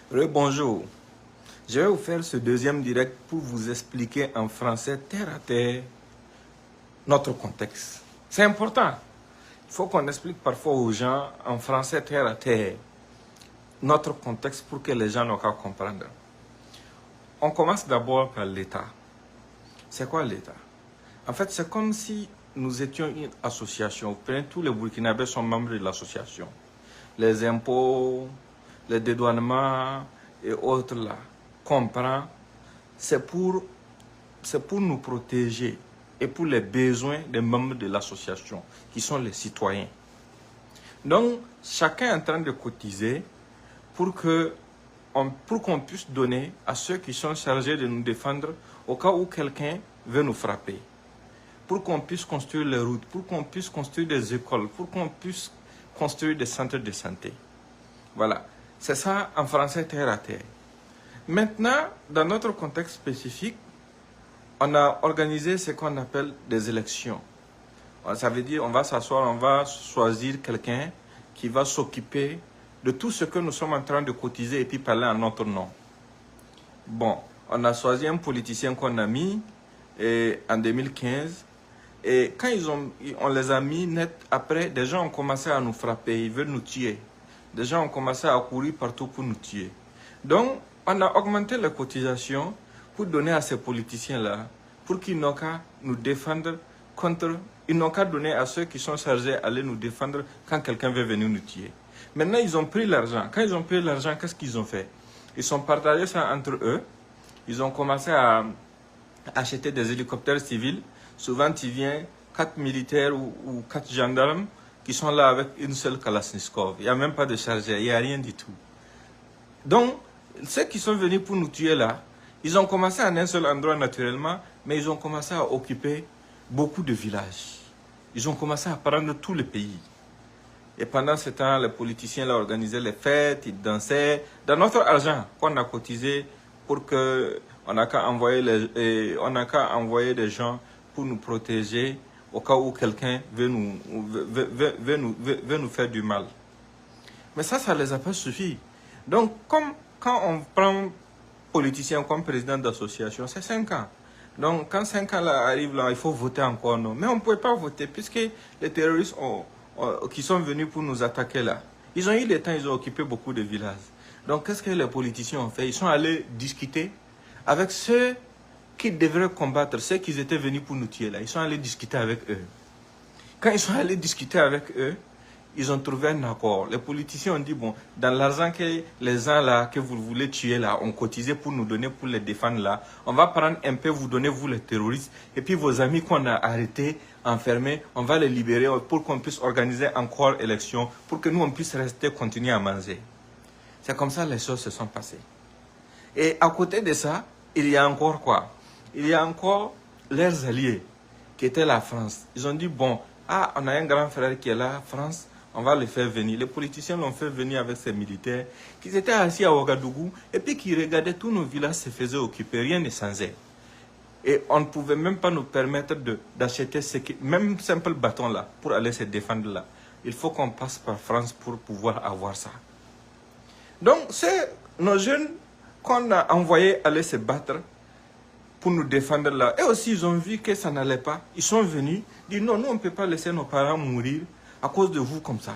Bonjour. Je vais vous faire ce deuxième direct pour vous expliquer en français terre à terre notre contexte. C'est important. Il faut qu'on explique parfois aux gens en français terre à terre notre contexte pour que les gens n'aient qu'à comprendre. On commence d'abord par l'État. C'est quoi l'État? En fait, c'est comme si nous étions une association. Vous prenez, tous les Burkinabés sont membres de l'association. Les impôts, les dédouanements et autres là, comprend, c'est pour nous protéger et pour les besoins des membres de l'association, qui sont les citoyens. Donc, chacun est en train de cotiser pour qu'on puisse donner à ceux qui sont chargés de nous défendre au cas où quelqu'un veut nous frapper. Pour qu'on puisse construire les routes, pour qu'on puisse construire des écoles, pour qu'on puisse construire des centres de santé. Voilà. C'est ça en français terre à terre. Maintenant, dans notre contexte spécifique, on a organisé ce qu'on appelle des élections. Ça veut dire on va s'asseoir, on va choisir quelqu'un qui va s'occuper de tout ce que nous sommes en train de cotiser et puis parler en notre nom. Bon, on a choisi un politicien qu'on a mis en 2015. Et quand on les a mis net, après, des gens ont commencé à nous frapper, ils veulent nous tuer. Des gens ont commencé à courir partout pour nous tuer. Donc, on a augmenté les cotisations pour donner à ces politiciens-là, pour qu'ils n'ont qu'à nous défendre contre... Ils n'ont qu'à donner à ceux qui sont chargés d'aller nous défendre quand quelqu'un veut venir nous tuer. Maintenant, ils ont pris l'argent. Quand ils ont pris l'argent, qu'est-ce qu'ils ont fait? Ils sont partagés ça entre eux. Ils ont commencé à acheter des hélicoptères civils. Souvent, tu viens 4 militaires ou 4 gendarmes qui sont là avec une seule Kalachnikov. Il n'y a même pas de chargeur, il n'y a rien du tout. Donc, ceux qui sont venus pour nous tuer là, ils ont commencé en un seul endroit naturellement, mais ils ont commencé à occuper beaucoup de villages. Ils ont commencé à prendre tout le pays. Et pendant ce temps, les politiciens là organisaient les fêtes, ils dansaient. Dans notre argent qu'on a cotisé pour que on n'a qu'à envoyer des gens pour nous protéger au cas où quelqu'un veut nous faire du mal. Mais ça ne les a pas suffi. Donc, quand on prend un politicien comme président d'association, c'est 5 ans. Donc, quand 5 ans là, arrivent, là, il faut voter encore, non. Mais on ne pouvait pas voter puisque les terroristes qui sont venus pour nous attaquer là, ils ont eu le temps, ils ont occupé beaucoup de villages. Donc, qu'est-ce que les politiciens ont fait? Ils sont allés discuter avec ceux qui devraient combattre, ceux qui étaient venus pour nous tuer là. Ils sont allés discuter avec eux. Quand ils sont allés discuter avec eux, ils ont trouvé un accord. Les politiciens ont dit, bon, dans l'argent que les gens là, que vous voulez tuer là, ont cotisé pour nous donner, pour les défendre là, on va prendre un peu, vous donner, vous les terroristes, et puis vos amis qu'on a arrêtés, enfermés, on va les libérer pour qu'on puisse organiser encore élection, pour que nous, on puisse rester, continuer à manger. C'est comme ça que les choses se sont passées. Et à côté de ça, il y a encore quoi? Il y a encore leurs alliés, qui étaient la France. Ils ont dit, bon, on a un grand frère qui est là, France, on va le faire venir. Les politiciens l'ont fait venir avec ses militaires, qui étaient assis à Ouagadougou, et puis qui regardaient tous nos villages se faisaient occuper, rien ne changeait. Et on ne pouvait même pas nous permettre d'acheter même simple bâton là, pour aller se défendre là. Il faut qu'on passe par France pour pouvoir avoir ça. Donc, c'est nos jeunes qu'on a envoyés aller se battre pour nous défendre là. Et aussi, ils ont vu que ça n'allait pas. Ils sont venus, disent non, nous, on ne peut pas laisser nos parents mourir à cause de vous comme ça.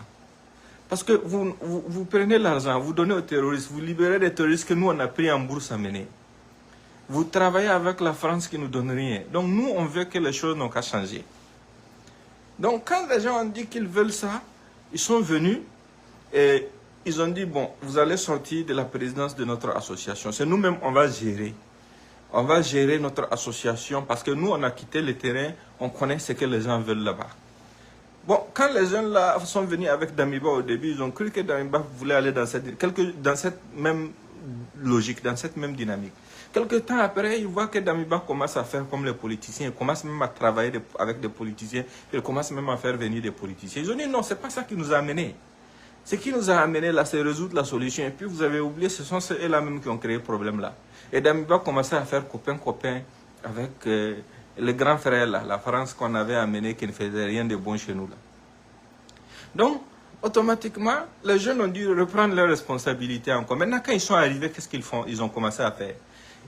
Parce que vous prenez l'argent, vous donnez aux terroristes, vous libérez des terroristes que nous, on a pris en bourse à mener. Vous travaillez avec la France qui ne nous donne rien. Donc, nous, on veut que les choses n'ont qu'à changer. Donc, quand les gens ont dit qu'ils veulent ça, ils sont venus et ils ont dit, bon, vous allez sortir de la présidence de notre association. C'est nous-mêmes, on va gérer. On va gérer notre association parce que nous, on a quitté le terrain, on connaît ce que les gens veulent là-bas. Bon, quand les jeunes là sont venus avec Damiba au début, ils ont cru que Damiba voulait aller dans cette même logique, dans cette même dynamique. Quelque temps après, ils voient que Damiba commence à faire comme les politiciens, il commence même à travailler avec des politiciens, il commence même à faire venir des politiciens. Ils ont dit non, c'est pas ça qui nous a amenés. Ce qui nous a amené là, c'est résoudre la solution. Et puis vous avez oublié, ce sont eux-là même qui ont créé le problème là. Et Damiba commençait à faire copain avec le grand frère là, la France qu'on avait amené qui ne faisait rien de bon chez nous là. Donc, automatiquement, les jeunes ont dû reprendre leurs responsabilités encore. Maintenant, quand ils sont arrivés, qu'est-ce qu'ils font? Ils ont commencé à faire.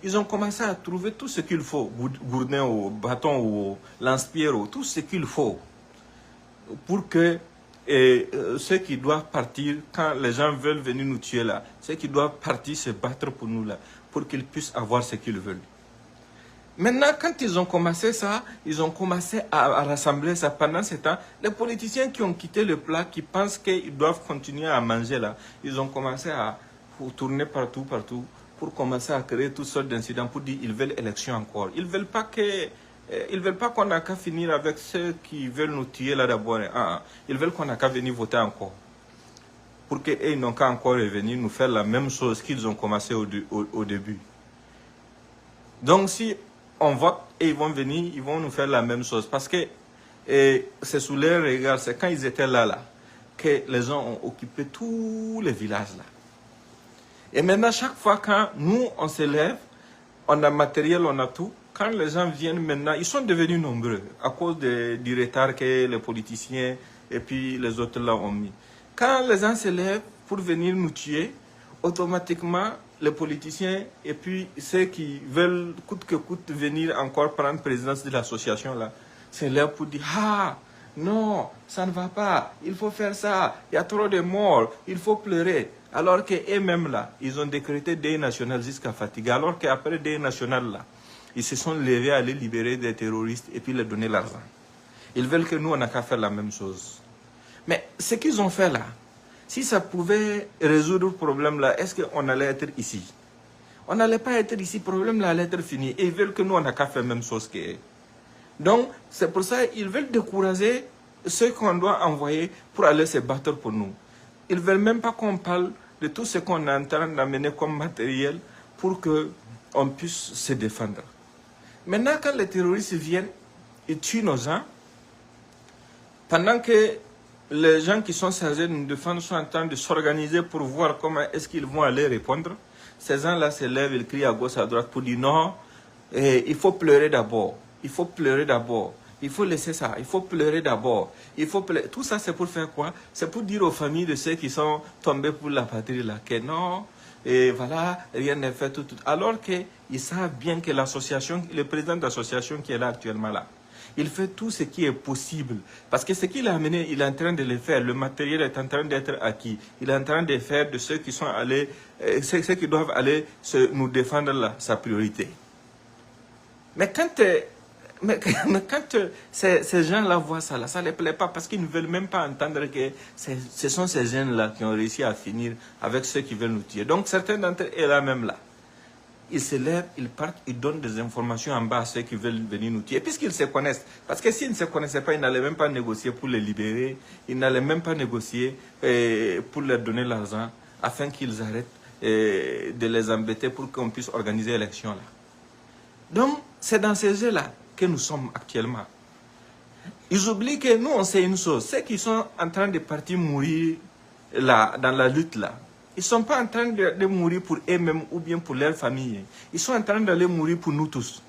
Ils ont commencé à trouver tout ce qu'il faut, gourdin au bâton ou lance-pierre, tout ce qu'il faut pour que ceux qui doivent partir, quand les gens veulent venir nous tuer là, ceux qui doivent partir se battre pour nous là, pour qu'ils puissent avoir ce qu'ils veulent. Maintenant, quand ils ont commencé ça, ils ont commencé à rassembler ça. Pendant ce temps, les politiciens qui ont quitté le plat, qui pensent qu'ils doivent continuer à manger là, ils ont commencé à tourner partout, pour commencer à créer toutes sortes d'incidents, pour dire qu'ils veulent élection encore. Ils veulent pas qu'on a qu'à finir avec ceux qui veulent nous tuer là d'abord. Ils veulent qu'on a qu'à venir voter encore. Pour qu'ils n'ont qu'à encore revenir nous faire la même chose qu'ils ont commencé au début. Donc si on vote et ils vont venir, ils vont nous faire la même chose. Parce que c'est sous leur regard, c'est quand ils étaient là, que les gens ont occupé tous les villages là. Et maintenant, chaque fois quand nous, on se lève, on a matériel, on a tout, quand les gens viennent maintenant, ils sont devenus nombreux à cause du retard que les politiciens et puis les autres là ont mis. Quand les gens se lèvent pour venir nous tuer, automatiquement, les politiciens et puis ceux qui veulent coûte que coûte venir encore prendre présidence de l'association là, c'est là pour dire « Ah, non, ça ne va pas, il faut faire ça, il y a trop de morts, il faut pleurer ». Alors qu'eux-mêmes là, ils ont décrété deuil national jusqu'à fatiguer. Alors qu'après deuil national là, ils se sont levés à aller libérer des terroristes et puis leur donner l'argent. Ils veulent que nous, on n'a qu'à faire la même chose. Mais ce qu'ils ont fait là, si ça pouvait résoudre le problème là, est-ce qu'on allait être ici? On n'allait pas être ici, le problème là allait être fini. Et ils veulent que nous, on n'a qu'à faire la même chose qu'eux. Donc, c'est pour ça qu'ils veulent décourager ceux qu'on doit envoyer pour aller se battre pour nous. Ils ne veulent même pas qu'on parle de tout ce qu'on est en train d'amener comme matériel pour qu'on puisse se défendre. Maintenant, quand les terroristes viennent, ils tuent nos gens, pendant que les gens qui sont chargés de nous défendre sont en train de s'organiser pour voir comment est-ce qu'ils vont aller répondre, ces gens-là se lèvent, ils crient à gauche, à droite pour dire non, il faut pleurer d'abord, il faut pleurer d'abord. Il faut laisser ça, il faut pleurer d'abord. Tout ça, c'est pour faire quoi? C'est pour dire aux familles de ceux qui sont tombés pour la patrie là, que non, et voilà, rien n'est fait, tout. Alors qu'ils savent bien que l'association, le président de l'association qui est là actuellement là, il fait tout ce qui est possible. Parce que ce qu'il a amené, il est en train de le faire. Le matériel est en train d'être acquis. Il est en train de faire de ceux qui sont allés, ceux qui doivent aller nous défendre là, sa priorité. Mais quand ces gens-là voient ça, là, ça ne les plaît pas parce qu'ils ne veulent même pas entendre que ce sont ces jeunes-là qui ont réussi à finir avec ceux qui veulent nous tuer. Donc certains d'entre eux là même là, ils se lèvent, ils partent, ils donnent des informations en bas à ceux qui veulent venir nous tuer. Puisqu'ils se connaissent. Parce que s'ils ne se connaissaient pas, ils n'allaient même pas négocier pour les libérer. Ils n'allaient même pas négocier pour leur donner l'argent afin qu'ils arrêtent de les embêter pour qu'on puisse organiser l'élection là. Donc, c'est dans ces jeux-là que nous sommes actuellement. Ils oublient que nous, on sait une chose. Ceux qui sont en train de partir mourir là, dans la lutte là, ils ne sont pas en train de mourir pour eux-mêmes ou bien pour leur famille. Ils sont en train d'aller mourir pour nous tous.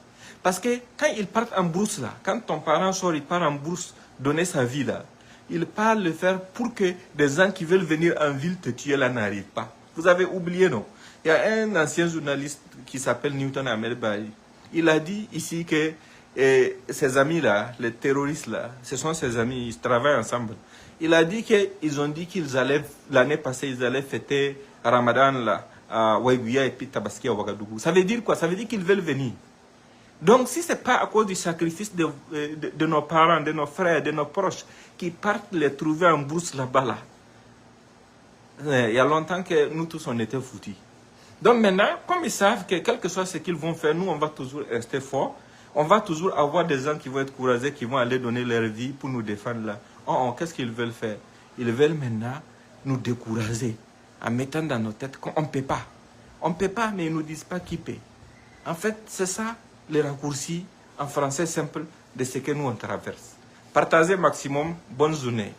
Parce que quand ils partent en brousse là, quand ton parent sort, il part en brousse, donner sa vie là, il part le faire pour que des gens qui veulent venir en ville te tuer là n'arrivent pas. Vous avez oublié, non? Il y a un ancien journaliste qui s'appelle Newton Ahmed Bailly. Il a dit ici que ses amis-là, les terroristes-là, ce sont ses amis, ils travaillent ensemble. Il a dit qu'ils ont dit qu'ils allaient, l'année passée, ils allaient fêter Ramadan là, à Waiguya et puis Tabaski à Ouagadougou. Ça veut dire quoi? Ça veut dire qu'ils veulent venir. Donc, si ce n'est pas à cause du sacrifice de nos parents, de nos frères, de nos proches, qui partent les trouver en brousse là-bas, là, il y a longtemps que nous tous, on était foutus. Donc maintenant, comme ils savent que quel que soit ce qu'ils vont faire, nous, on va toujours rester forts. On va toujours avoir des gens qui vont être courageux, qui vont aller donner leur vie pour nous défendre là. Qu'est-ce qu'ils veulent faire? Ils veulent maintenant nous décourager en mettant dans nos têtes qu'on ne peut pas. On ne peut pas, mais ils ne nous disent pas qui paie. En fait, c'est ça le raccourci en français simple de ce que nous on traverse. Partagez maximum. Bonne journée.